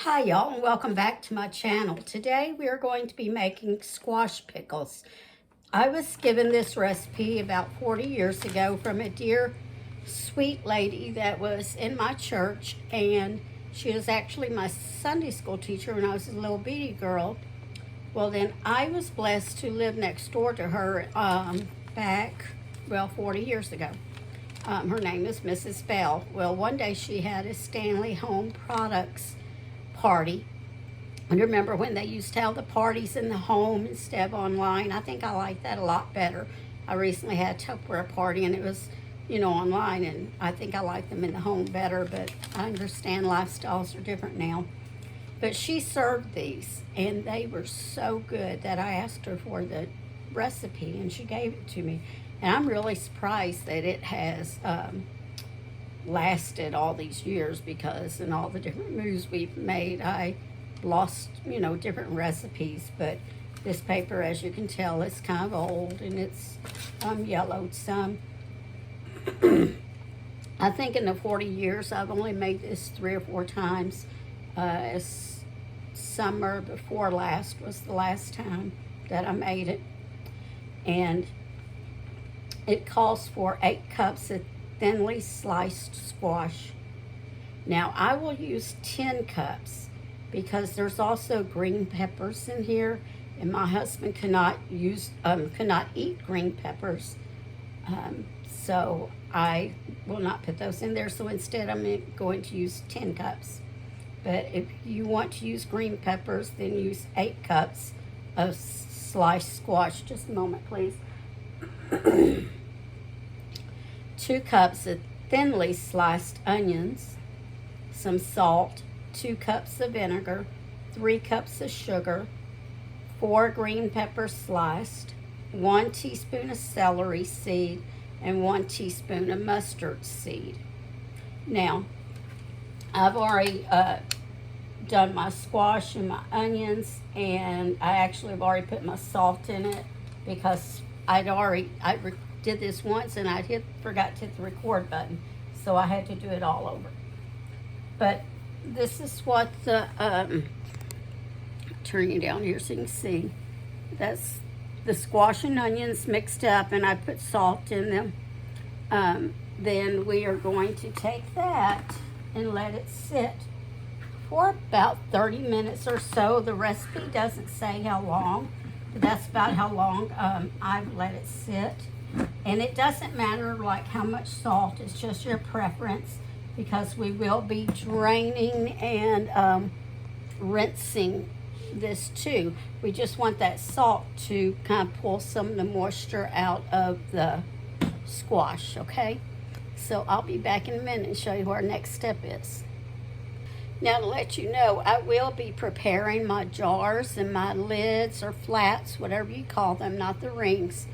Hi y'all, and welcome back to my channel. Today we are going to be making squash pickles. I was given this recipe about 40 years ago from a dear sweet lady that was in my church, and she was actually my Sunday school teacher when I was a little bitty girl. Well, then I was blessed to live next door to her back 40 years ago. Her name is Mrs. Bell. Well, one day she had a Stanley Home Products party. And remember when they used to have the parties in the home instead of online? I think I like that a lot better. I recently had a Tupperware party and it was, online, and I think I like them in the home better, but I understand lifestyles are different now. But she served these and they were so good that I asked her for the recipe and she gave it to me. And I'm really surprised that it has lasted all these years, because in all the different moves we've made, I lost, different recipes. But this paper, as you can tell, is kind of old and it's yellowed some. I think in the 40 years I've only made this 3 or 4 times. Summer before last was the last time that I made it. And it calls for 8 cups of thinly sliced squash. Now I will use 10 cups because there's also green peppers in here, and my husband cannot eat green peppers, so I will not put those in there. So instead I'm going to use 10 cups. But if you want to use green peppers, then use 8 cups of sliced squash. Just a moment, please. 2 cups of thinly sliced onions, some salt, 2 cups of vinegar, 3 cups of sugar, 4 green peppers sliced, 1 teaspoon of celery seed, and 1 teaspoon of mustard seed. Now, I've already done my squash and my onions, and I actually have already put my salt in it because I did this once and I forgot to hit the record button, so I had to do it all over. But this is what the turn you down here so you can see. That's the squash and onions mixed up, and I put salt in them. Then we are going to take that and let it sit for about 30 minutes or so. The recipe doesn't say how long, but that's about how long I've let it sit. And it doesn't matter like how much salt, it's just your preference, because we will be draining and rinsing this too. We just want that salt to kind of pull some of the moisture out of the squash, okay? So I'll be back in a minute and show you what our next step is. Now, to let you know, I will be preparing my jars and my lids or flats, whatever you call them, not the rings,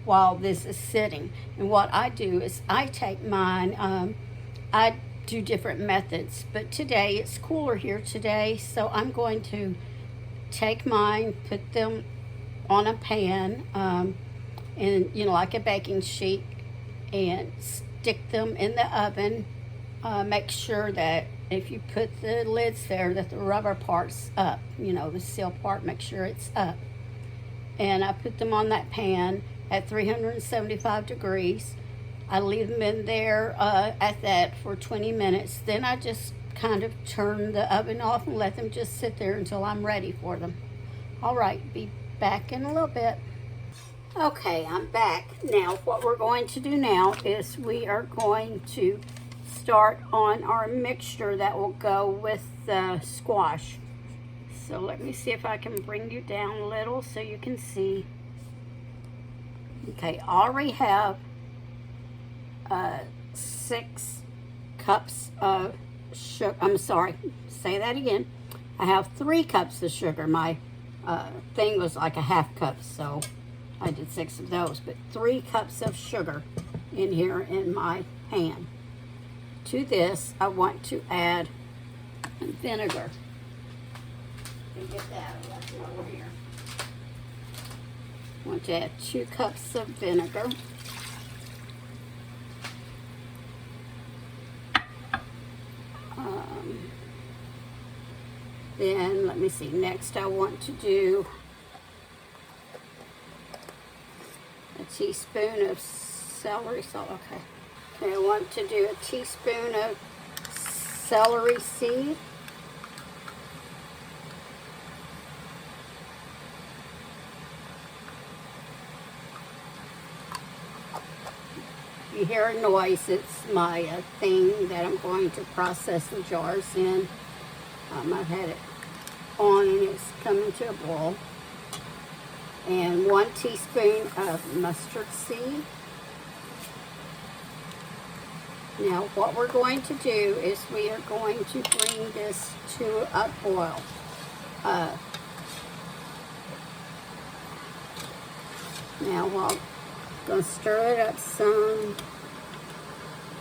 while this is sitting. And what I do is I take mine, I do different methods, but today it's cooler here today, so I'm going to take mine, put them on a pan, and like a baking sheet, and stick them in the oven. Make sure that if you put the lids there, that the rubber part's up, the seal part, make sure it's up. And I put them on that pan at 375 degrees. I leave them in there at that for 20 minutes. Then I just kind of turn the oven off and let them just sit there until I'm ready for them. All right, be back in a little bit. Okay, I'm back. Now, what we're going to do now is we are going to start on our mixture that will go with the squash. So let me see if I can bring you down a little so you can see. Okay, I already have 6 cups of sugar. I'm sorry, say that again. I have 3 cups of sugar. My thing was like a half cup, so I did 6 of those. But 3 cups of sugar in here in my pan. To this, I want to add vinegar. Get that over here. I want to add 2 cups of vinegar. Then, let me see, next I want to do a teaspoon of celery salt. Okay, I want to do a teaspoon of celery seed. You hear a noise, it's my thing that I'm going to process the jars in. I've had it on and it's coming to a boil. And 1 teaspoon of mustard seed. Now what we're going to do is we are going to bring this to a boil. Now I'm going to stir it up some.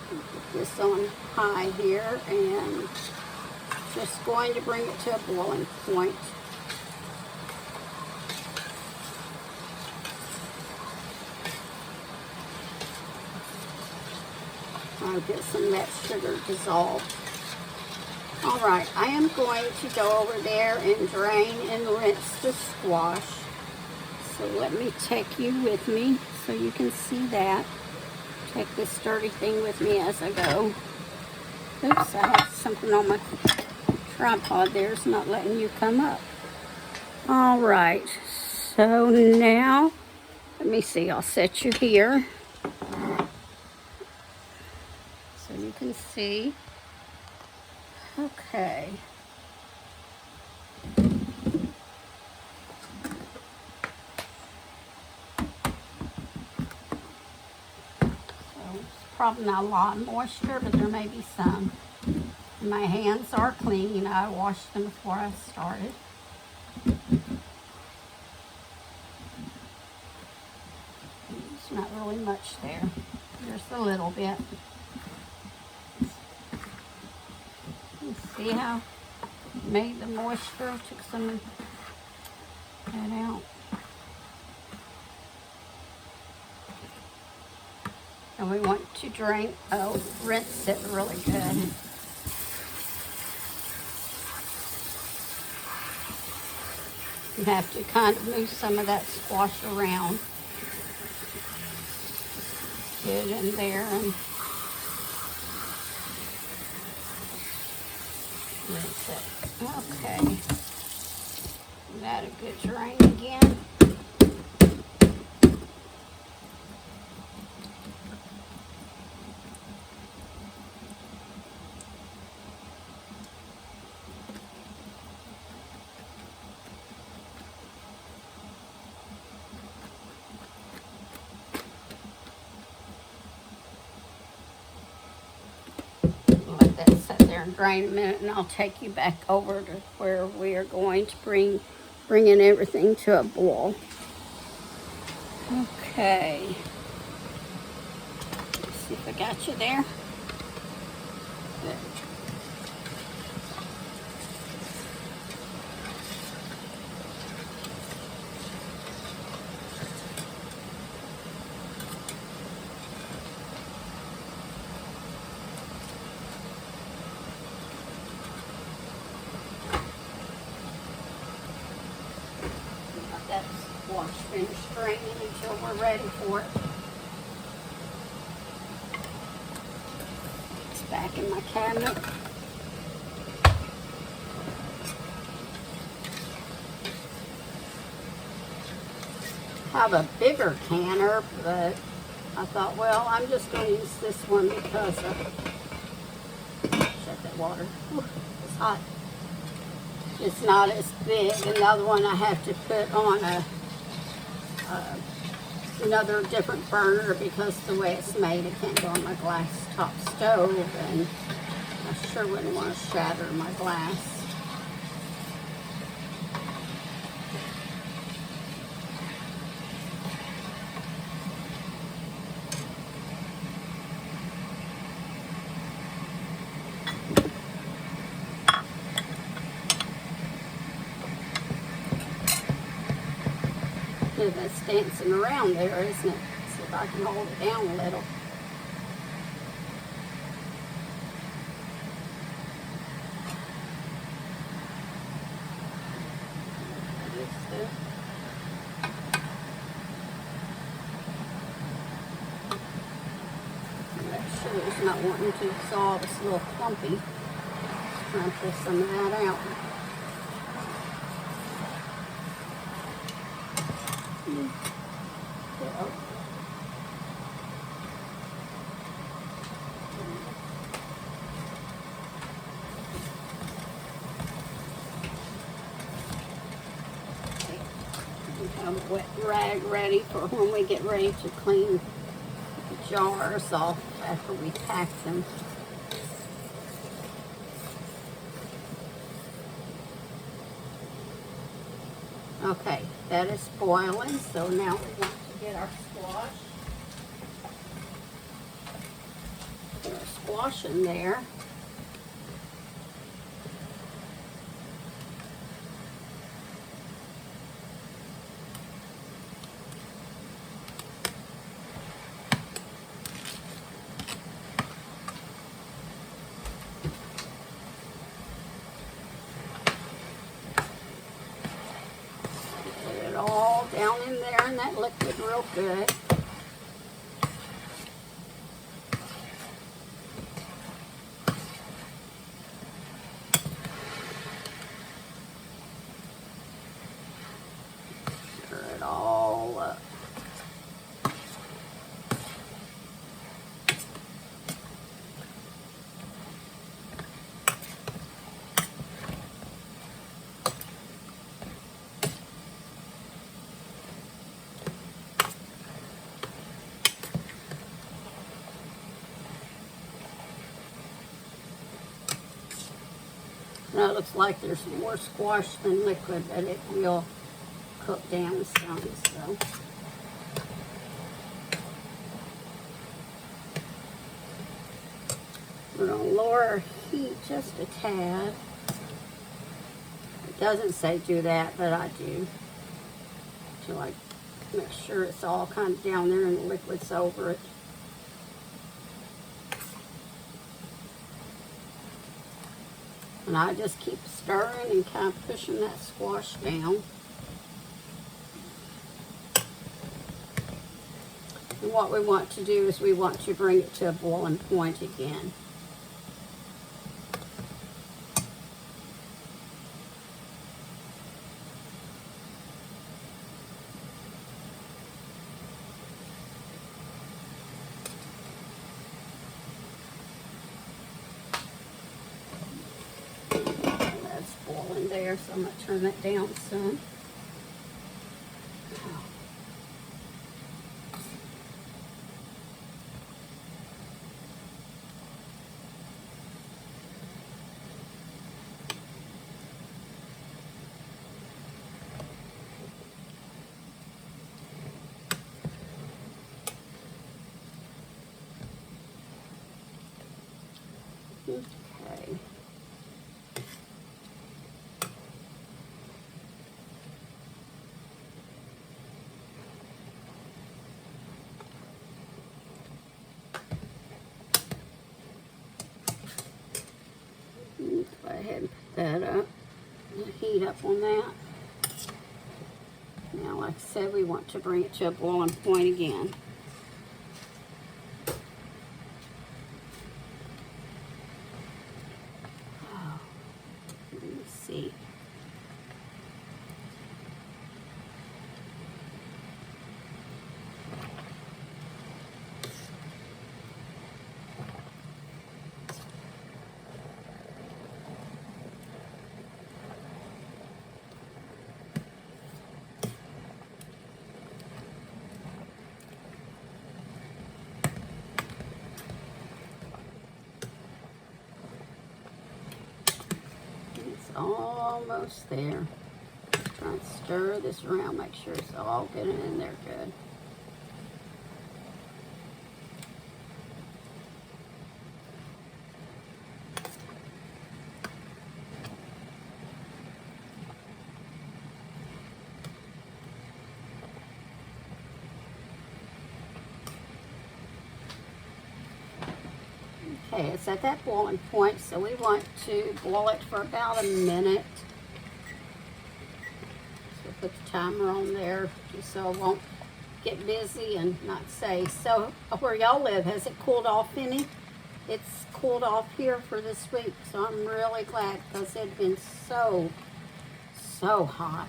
Put this on high here and just going to bring it to a boiling point. I'll get some of that sugar dissolved. All right, I am going to go over there and drain and rinse the squash. So let me take you with me so you can see that. Take this sturdy thing with me as I go. Oops, I have something on my tripod there. It's not letting you come up. All right, so now, let me see, I'll set you here so you can see. Okay. Probably not a lot of moisture, but there may be some. My hands are clean. I washed them before I started. There's not really much there. There's a little bit. You see how it made the moisture, took some of that out. And we want to rinse it really good. You have to kind of move some of that squash around. Get it in there and rinse it. Okay. Give that a good drain again. Let that sit there and drain a minute, and I'll take you back over to where we are going to bring in everything to a boil. Okay. Let's see if I got you there. Good. That squash finished draining until we're ready for it. It's back in my cabinet. I have a bigger canner, but I thought, well, I'm just going to use this one because of, shut that water. Ooh, it's hot. It's not as big. Another one I have to put on another different burner because the way it's made, it can't go on my glass top stove, and I sure wouldn't want to shatter my glass. That's dancing around there, isn't it? See if I can hold it down a little. to. Make sure it's not wanting to dissolve. It's a little clumpy. Try and pull some of that out. Have a wet rag ready for when we get ready to clean the jars off after we pack them. Okay, that is boiling, so now we want to get our squash. Put our squash in there. All down in there in that liquid real good. Stir it all up. Now it looks like there's more squash than liquid, but it will cook down some. So we're going to lower our heat just a tad. It doesn't say do that, but I do. To like make sure it's all kind of down there and the liquid's over it. And I just keep stirring and kind of pushing that squash down. And what we want to do is we want to bring it to a boiling point again. Boiling there, so I'm going to turn that down some. Okay. Go ahead and put that up, heat up on that. Now, like I said, we want to bring it to a boiling point again. Oh, let me see. Almost there. Try and stir this around, make sure it's all getting in there good. Okay, it's at that boiling point, so we want to boil it for about a minute. So put the timer on there just so I won't get busy and not say. So where y'all live, has it cooled off any? It's cooled off here for this week, so I'm really glad because it had been so hot.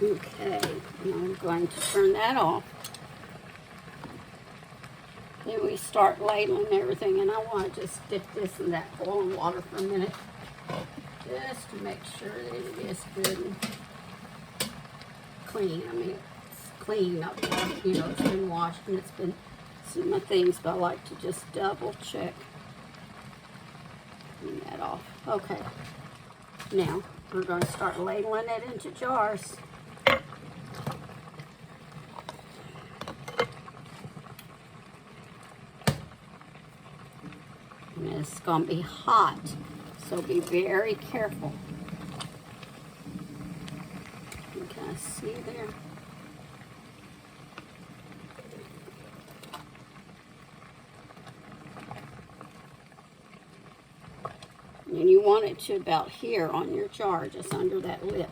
Okay, now I'm going to turn that off. Then we start ladling everything, and I want to just dip this in that boiling water for a minute, just to make sure that it is good and clean. I mean, it's clean, not washed, you know, it's been washed and it's been some of my things, but I like to just double check. Clean that off. Okay, now we're going to start ladling it into jars. And it's going to be hot, so be very careful. You can see there. And you want it to about here on your jar, just under that lip.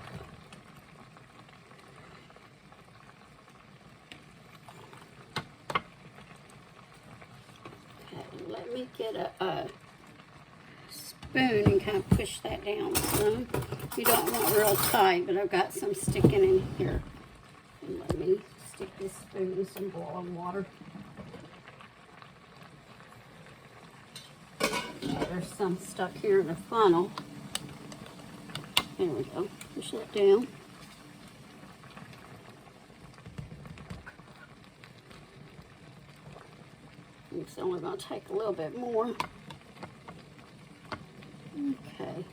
Let me get a spoon and kind of push that down some. You don't want real tight, but I've got some sticking in here. And let me stick this spoon in some boiling water. There's some stuck here in the funnel. There we go. Push that down. It's only going to take a little bit more. Okay.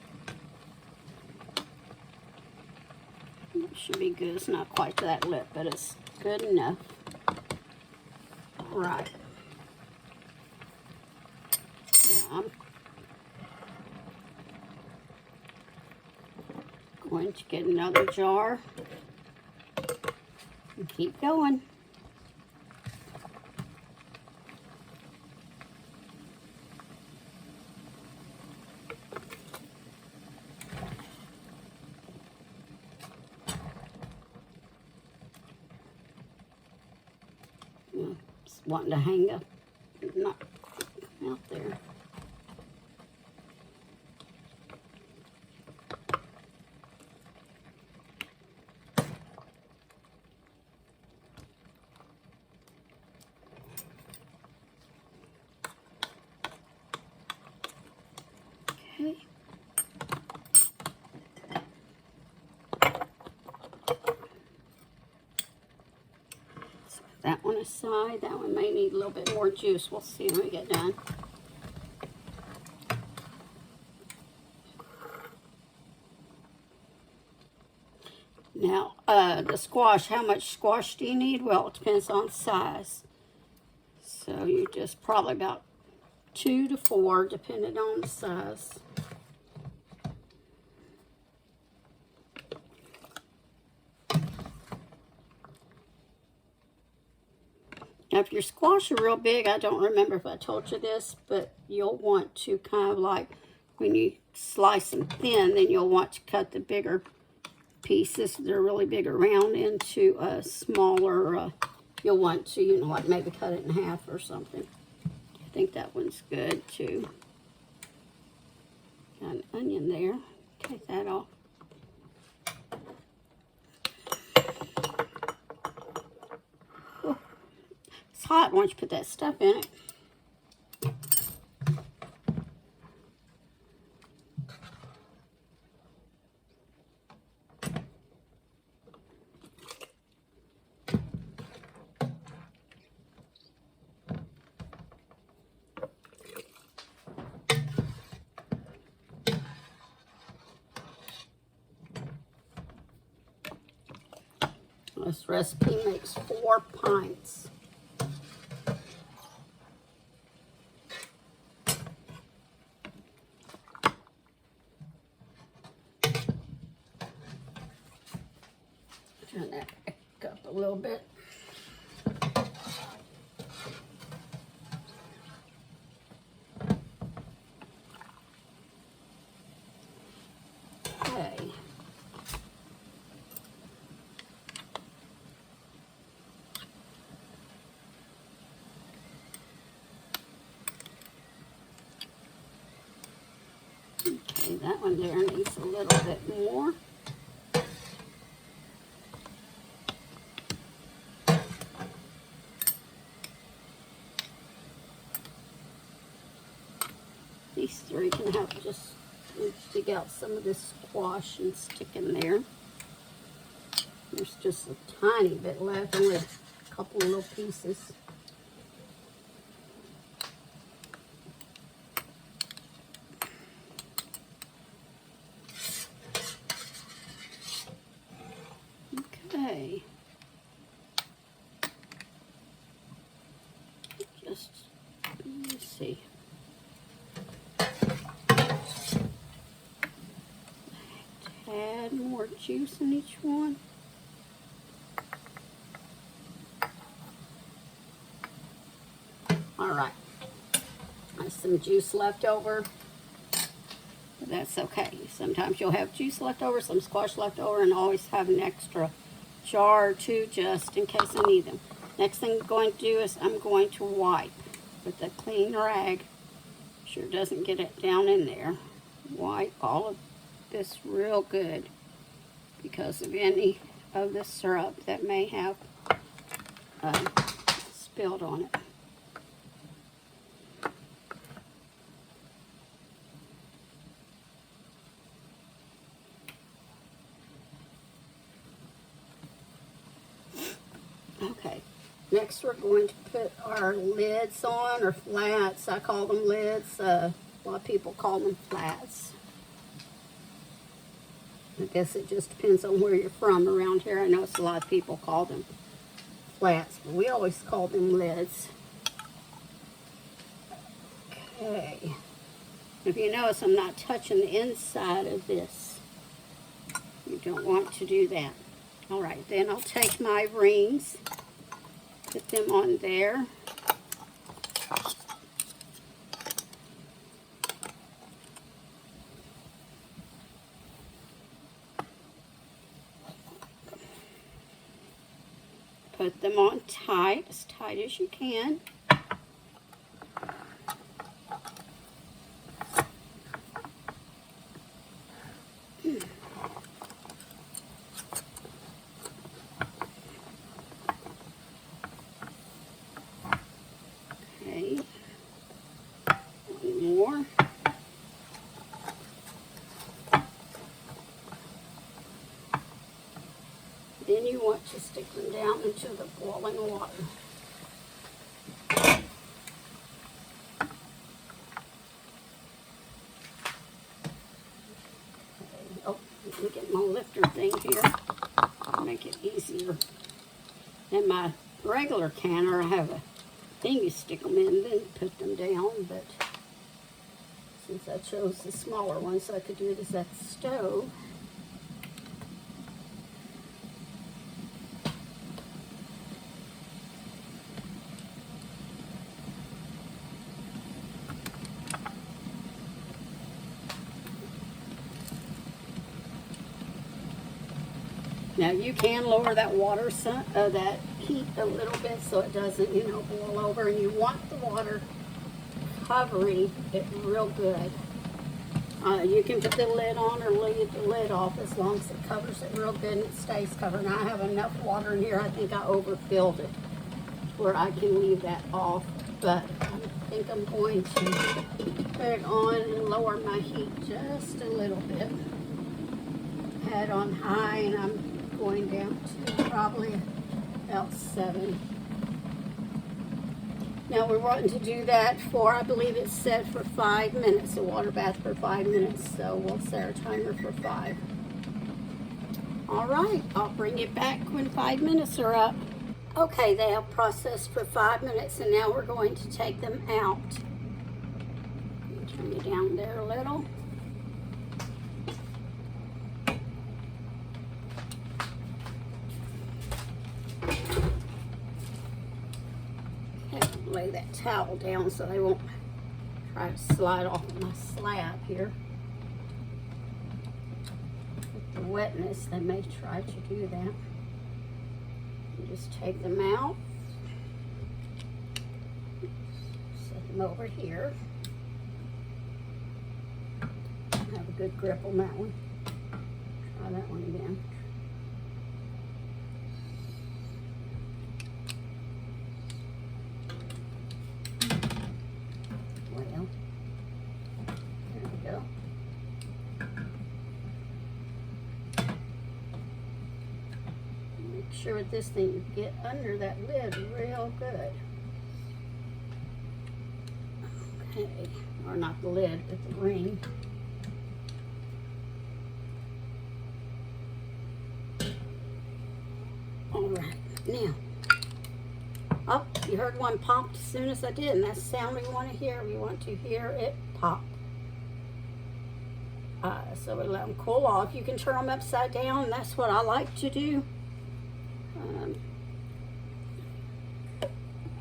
It should be good. It's not quite to that lip, but it's good enough. All right. Now I'm going to get another jar and keep going. Just wanting to hang up, not out there. Okay. That one aside. That one may need a little bit more juice. We'll see when we get done. Now, the squash, how much squash do you need? Well, it depends on size. So you just probably about 2 to 4, depending on the size. Now, if your squash are real big, I don't remember if I told you this, but you'll want to kind of like, when you slice them thin, then you'll want to cut the bigger pieces. They're really big around into a smaller, you'll want to, you know, like maybe cut it in half or something. I think that one's good too. Got an onion there. Take that off. It's hot once you put that stuff in it. This recipe makes 4 pints. Turn that back up a little bit. Okay. Okay, that one there needs a little bit more. These 3 can help just dig out some of this squash and stick in there. There's just a tiny bit left, only a couple of little pieces. Okay. Just, let me see. Add more juice in each one. All right. There's some juice left over. But that's okay. Sometimes you'll have juice left over, some squash left over, and always have an extra jar or 2 just in case I need them. Next thing I'm going to do is I'm going to wipe with a clean rag. Sure doesn't get it down in there. Wipe all of this real good because of any of the syrup that may have spilled on it. Okay, next we're going to put our lids on, or flats. I call them lids. A lot of people call them flats. I guess it just depends on where you're from. Around here, I know a lot of people call them flats, but we always call them lids. Okay. If you notice, I'm not touching the inside of this. You don't want to do that. All right, then I'll take my rings, put them on there. Put them on tight as you can. Okay, one more. Then you want to stick them down into the boiling water. Oh, let me get my lifter thing here to make it easier. In my regular canner, I have a thing you stick them in, then put them down, but since I chose the smaller one so I could do this at the stove, now you can lower that water, that heat a little bit so it doesn't, boil over. And you want the water covering it real good. You can put the lid on or leave the lid off as long as it covers it real good and it stays covered. Now I have enough water in here. I think I overfilled it where I can leave that off. But I think I'm going to put it on and lower my heat just a little bit. I had it on high and I'm going down to probably about 7. Now we're wanting to do that for, I believe it's set for 5 minutes, a water bath for 5 minutes. So we'll set our timer for 5. All right, I'll bring it back when 5 minutes are up. Okay, they have processed for 5 minutes, and now we're going to take them out. Turn it down there a little. Okay, lay that towel down so they won't try to slide off of my slab here. With the wetness, they may try to do that. You just take them out. Set them over here. Have a good grip on that one. Try that one again. Well, there we go. Make sure with this thing you get under that lid real good. Okay, or not the lid, but the ring. All right, now, oh, you heard one pop as soon as I did, and that's the sound we want to hear. We want to hear it pop. So we let them cool off. You can turn them upside down. That's what I like to do.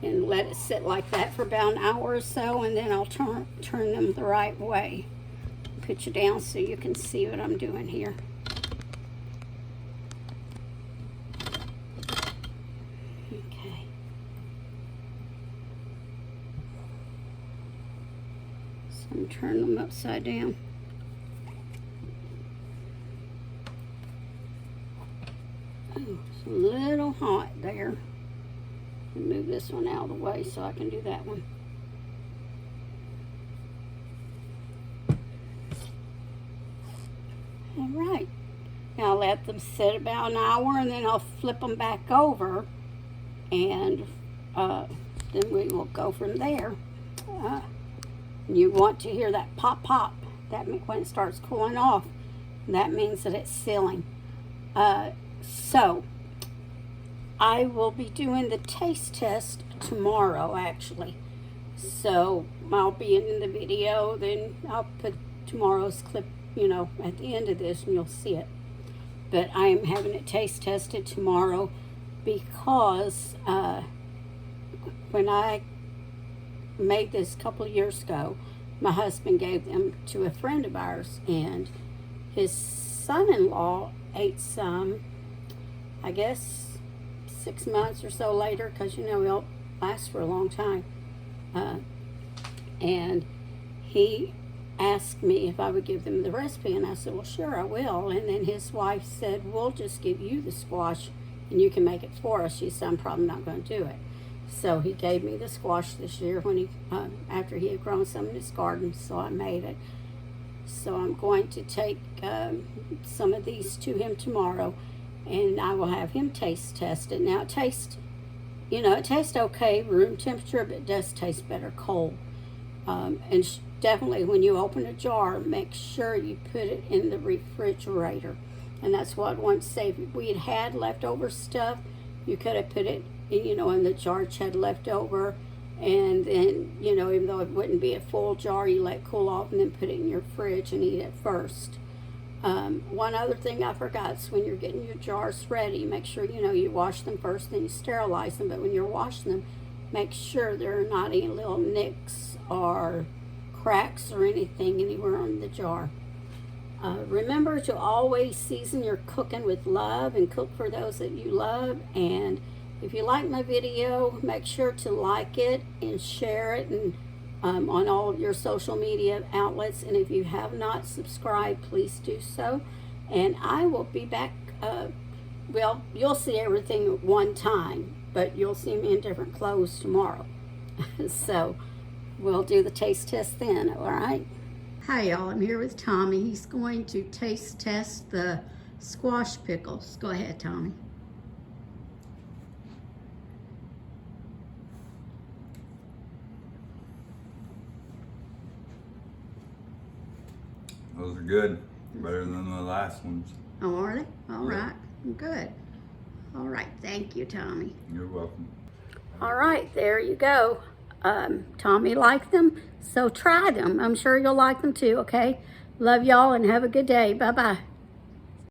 And let it sit like that for about an hour or so, and then I'll turn them the right way. Put you down so you can see what I'm doing here. Okay. So I'm turning them upside down. Oh, it's a little hot there. Move this one out of the way so I can do that one. All right. Now let them sit about an hour, and then I'll flip them back over, and then we will go from there. You want to hear that pop pop. That when it starts cooling off, that means that it's sealing. So I will be doing the taste test tomorrow, actually. So I'll be in the video, then I'll put tomorrow's clip, you know, at the end of this, and you'll see it. But I am having it taste tested tomorrow because when I made this a couple of years ago, my husband gave them to a friend of ours, and his son-in-law ate some, I guess, 6 months or so later, because you know they'll last for a long time. And he asked me if I would give them the recipe, and I said, well, sure, I will. And then his wife said, we'll just give you the squash and you can make it for us. She said, I'm probably not going to do it. So he gave me the squash this year when he after he had grown some in his garden, so I made it. So I'm going to take some of these to him tomorrow, and I will have him taste test it. Now it tastes, you know, it tastes okay room temperature, but it does taste better cold. And definitely when you open a jar, make sure you put it in the refrigerator. And that's what I want to say. If we had leftover stuff, you could have put it, you know, in the jar you had leftover, and then, you know, even though it wouldn't be a full jar, you let it cool off and then put it in your fridge and eat it first. One other thing I forgot is when you're getting your jars ready, make sure, you know, you wash them first, then you sterilize them. But when you're washing them, make sure there are not any little nicks or cracks or anything anywhere in the jar. Remember to always season your cooking with love and cook for those that you love. And if you like my video, make sure to like it and share it, and on all of your social media outlets. And if you have not subscribed, please do so. And I will be back. Well, you'll see everything at one time, but you'll see me in different clothes tomorrow. So we'll do the taste test then, all right? Hi y'all, I'm here with Tommy. He's going to taste test the squash pickles. Go ahead, Tommy. Those are good. Better than the last ones. Oh, are they? All Yeah. right. Good. All right. Thank you, Tommy. You're welcome. All right. There you go. Tommy liked them, so try them. I'm sure you'll like them too, okay? Love y'all and have a good day. Bye-bye.